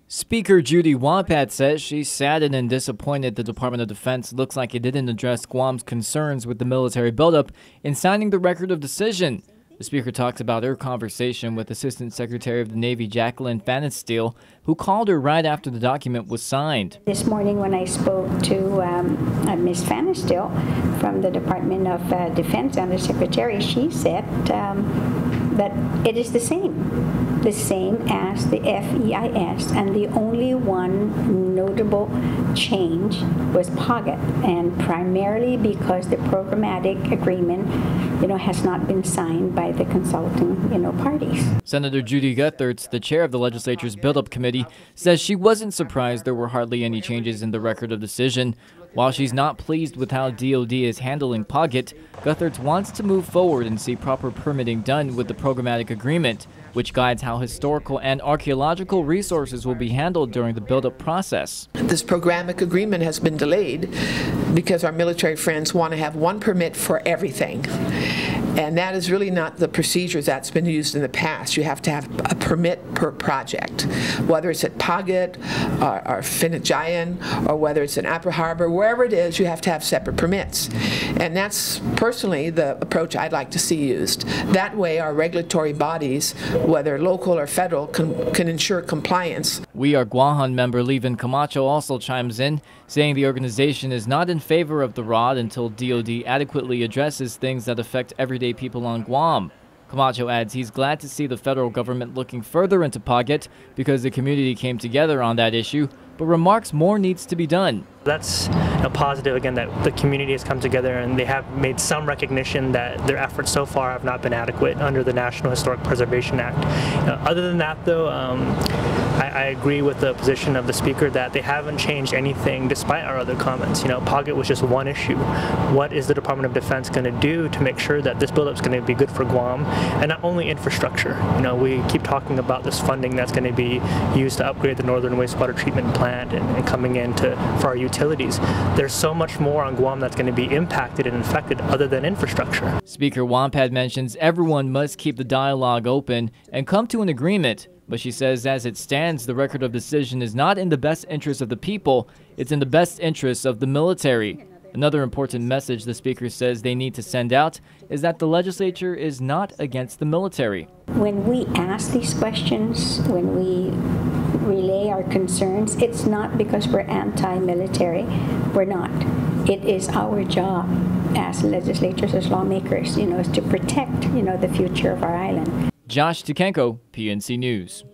Speaker Judy Wampad says she's saddened and disappointed the Department of Defense looks like it didn't address Guam's concerns with the military buildup in signing the Record of Decision. The speaker talks about her conversation with Assistant Secretary of the Navy Jacqueline Fanninsteel, who called her right after the document was signed. This morning when I spoke to Ms. Fanninsteel from the Department of Defense Undersecretary, she said that it is the same as the FEIS, and the only one notable change was POGET, and primarily because the programmatic agreement, has not been signed by the consulting, parties. Senator Judy Guthertz, the chair of the legislature's Build-Up Committee, says she wasn't surprised there were hardly any changes in the Record of Decision. While she's not pleased with how DoD is handling POGET, Guthertz wants to move forward and see proper permitting done with the programmatic agreement, which guides how historical and archaeological resources will be handled during the build-up process. This programmatic agreement has been delayed because our military friends want to have one permit for everything. And that is really not the procedures that's been used in the past. You have to have a permit per project, whether it's at POGET or Finnigian, or whether it's in Upper Harbor, wherever it is, you have to have separate permits. And that's personally the approach I'd like to see used. That way our regulatory bodies, whether local or federal, can ensure compliance. We Are Guahan member Levin Camacho also chimes in, saying the organization is not in favor of the ROD until DoD adequately addresses things that affect everyday people on Guam. Camacho adds he's glad to see the federal government looking further into POGET because the community came together on that issue, but remarks more needs to be done. That's positive, again, that the community has come together and they have made some recognition that their efforts so far have not been adequate under the National Historic Preservation Act. Other than that, though, I agree with the position of the speaker that they haven't changed anything despite our other comments. POGET was just one issue. What is the Department of Defense going to do to make sure that this buildup is going to be good for Guam, and not only infrastructure? We keep talking about this funding that's going to be used to upgrade the Northern Wastewater Treatment Plant and coming in for our utilities. There's so much more on Guam that's going to be impacted and affected other than infrastructure. Speaker Wampad mentions everyone must keep the dialogue open and come to an agreement. But she says as it stands, the Record of Decision is not in the best interest of the people, it's in the best interest of the military. Another important message the speaker says they need to send out is that the legislature is not against the military. When we ask these questions, when we relay our concerns, it's not because we're anti-military. We're not. It is our job as legislators, as lawmakers, is to protect, the future of our island. Josh Tukenko, PNC News.